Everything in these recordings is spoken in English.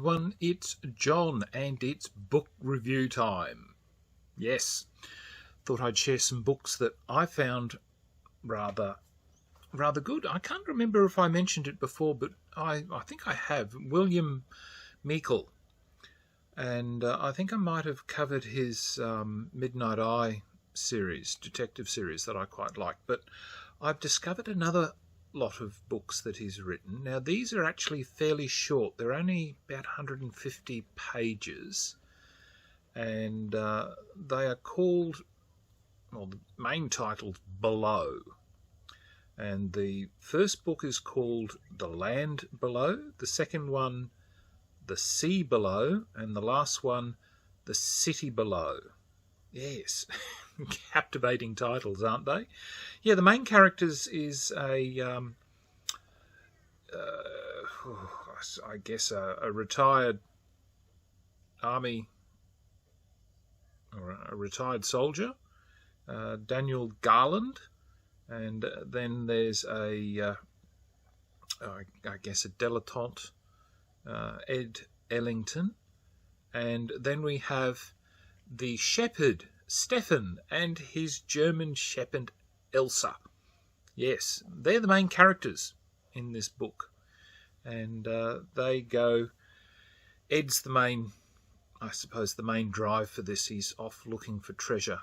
everyone, it's John and it's book review time. Yes, thought I'd share some books that I found rather good. I can't remember if I mentioned it before, but I think I have. William Meikle, and I think I might have covered his Midnight Eye series, detective series, that I quite like. But I've discovered another lot of books that he's written. Now, these are actually fairly short. They're only about 150 pages, and they are called, well, the main title's Below. And the first book is called The Land Below, the second one The Sea Below, and the last one The City Below. Yes, captivating titles, aren't they? Yeah, the main characters is I guess a retired army or a retired soldier, Daniel Garland, and then there's I guess a dilettante, Ed Ellington, and then we have the shepherd, Stefan, and his German shepherd, Elsa. Yes, they're the main characters in this book. And they go... Ed's the main drive for this. He's off looking for treasure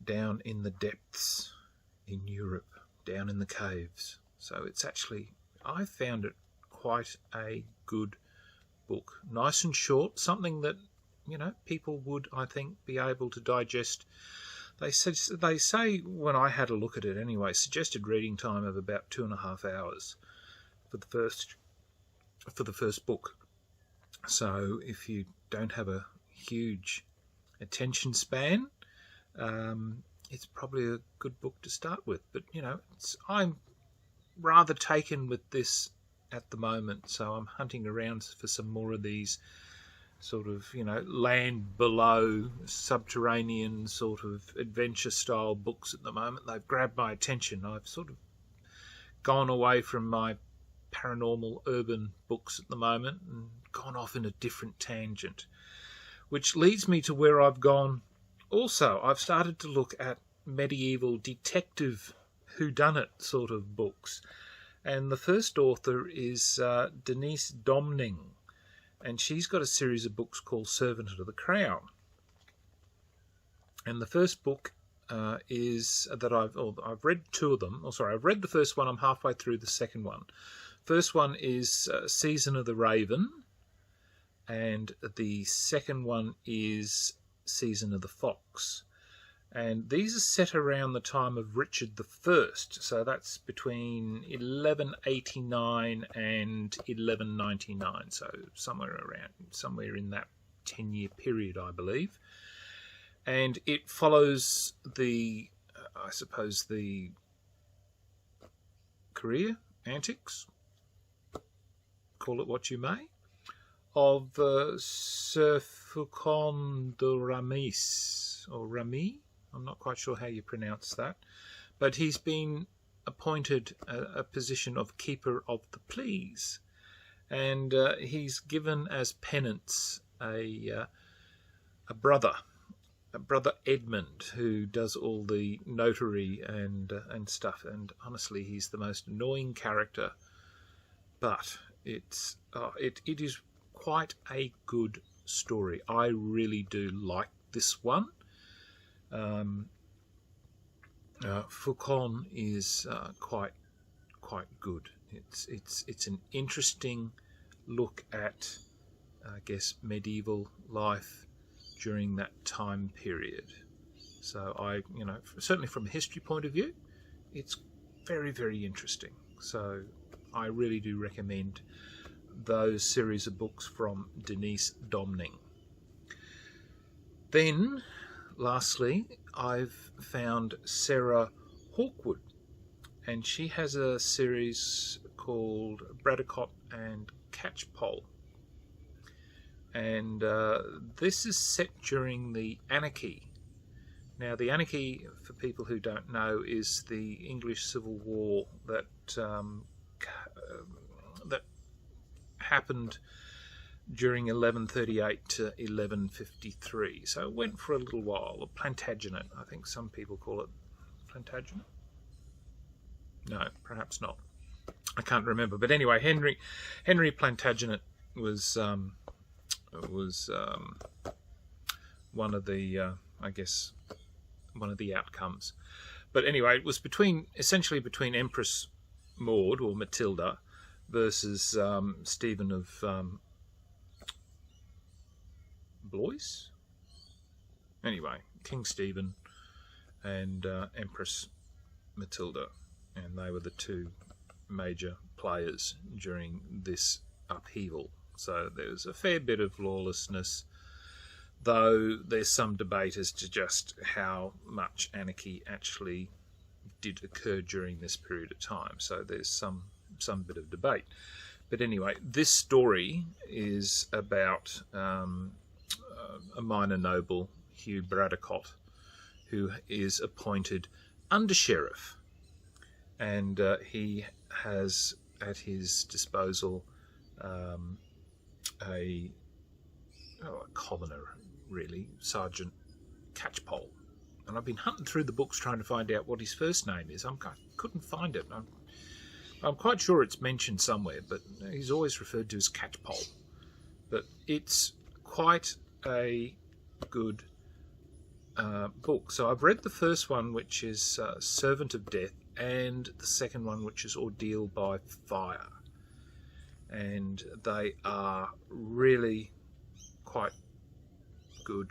down in the depths in Europe, down in the caves. So it's actually... I found it quite a good book. Nice and short, something that people would, I think, be able to digest. They say, when I had a look at it anyway, suggested reading time of about 2.5 hours for the first book. So if you don't have a huge attention span, it's probably a good book to start with. But I'm rather taken with this at the moment, so I'm hunting around for some more of these sort of, land below, subterranean sort of adventure-style books at the moment. They've grabbed my attention. I've sort of gone away from my paranormal urban books at the moment and gone off in a different tangent, which leads me to where I've gone. Also, I've started to look at medieval detective whodunit sort of books, and the first author is Denise Domning. And she's got a series of books called Servant of the Crown. And the first book is that I've read two of them. I've read the first one. I'm halfway through the second one. First one is Season of the Raven, and the second one is Season of the Fox. And these are set around the time of Richard I, so that's between 1189 and 1199, so somewhere in that 10-year period, I believe. And it follows the career, antics, call it what you may, of Sir Faucon de Ramis, or Rami. I'm not quite sure how you pronounce that, but he's been appointed a position of Keeper of the Pleas, and he's given as penance a brother Edmund, who does all the notary and stuff. And honestly, he's the most annoying character, but it is quite a good story. I really do like this one. Faucon is quite good. It's an interesting look at, I guess, medieval life during that time period. So certainly from a history point of view, it's very, very interesting. So I really do recommend those series of books from Denise Domning. Then, lastly, I've found Sarah Hawkwood, and she has a series called Bradicott and Catchpol. And this is set during the Anarchy. Now, the Anarchy, for people who don't know, is the English Civil War that happened during 1138 to 1153. So it went for a little while. A Plantagenet, I think some people call it Plantagenet. No, perhaps not. I can't remember. But anyway, Henry Plantagenet was one of the I guess one of the outcomes. But anyway, it was essentially between Empress Maud or Matilda versus Stephen of Blois. Anyway, King Stephen and Empress Matilda, and they were the two major players during this upheaval. So there's a fair bit of lawlessness, though there's some debate as to just how much anarchy actually did occur during this period of time. So there's some bit of debate. But anyway, this story is about a minor noble, Hugh Bradicott, who is appointed under-sheriff, and he has at his disposal a commoner, really, Sergeant Catchpol. And I've been hunting through the books trying to find out what his first name is. I couldn't find it. I'm quite sure it's mentioned somewhere, but he's always referred to as Catchpol. But it's quite a good book. So I've read the first one, which is Servant of Death, and the second one, which is Ordeal by Fire. And they are really quite good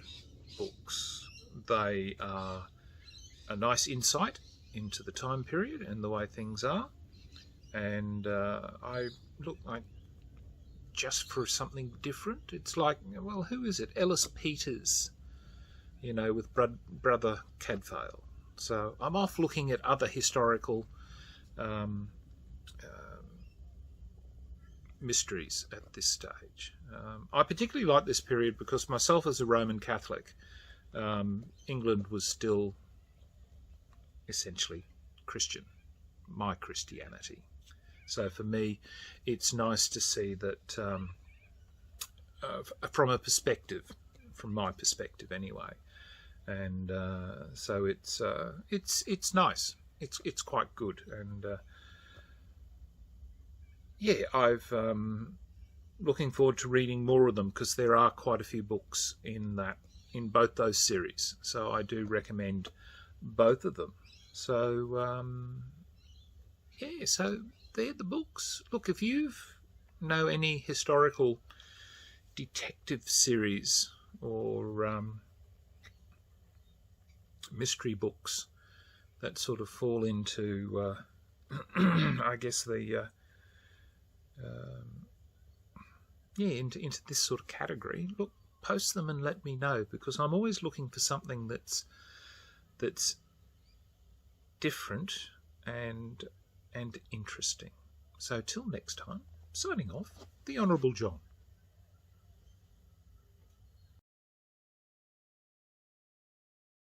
books. They are a nice insight into the time period and the way things are. And I just for something different. It's like, well, who is it? Ellis Peters, with Brother Cadfael. So I'm off looking at other historical mysteries at this stage. I particularly like this period because myself as a Roman Catholic, England was still essentially Christian, my Christianity. So for me, it's nice to see that from a perspective, from my perspective anyway. And so it's nice. It's quite good. And I've looking forward to reading more of them because there are quite a few books in both those series. So I do recommend both of them. So so they're the books. Look, if you know any historical detective series or mystery books that sort of fall into I guess the into this sort of category, look, post them and let me know, because I'm always looking for something that's different and interesting. So till next time, signing off, the Honourable John.